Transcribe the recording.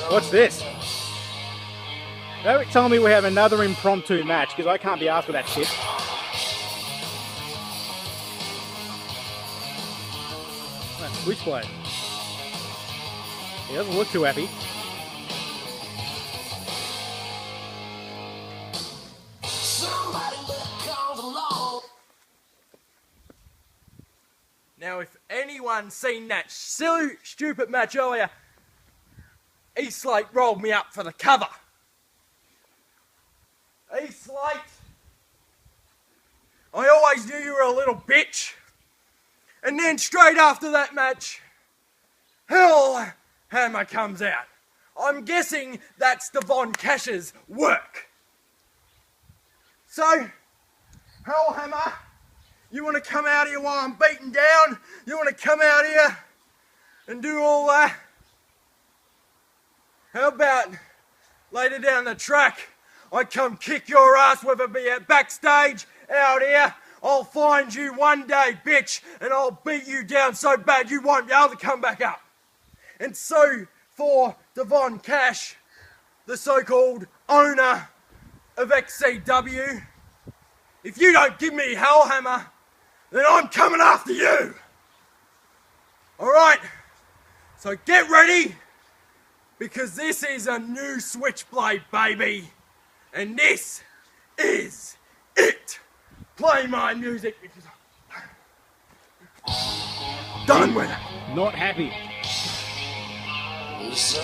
What's this? Don't tell me we have another impromptu match, because I can't be asked for that shit. Switchblade. He doesn't look too happy. Now, if anyone's seen that silly, stupid match earlier, Eastlake rolled me up for the cover. Eastlake, I always knew you were a little bitch. And then straight after that match, Hellhammer comes out. I'm guessing that's Devon Cash's work. So, Hellhammer, you want to come out here while I'm beaten down? You want to come out here and do all that? How about later down the track, I come kick your ass, whether it be at backstage, out here. I'll find you one day, bitch, and I'll beat you down so bad you won't be able to come back up. And so, for Devon Cash, the so-called owner of XCW, if you don't give me Hellhammer, then I'm coming after you. Alright, so get ready, because this is a new Switchblade, baby. And this is it. Play my music because I'm done with it. Not happy. So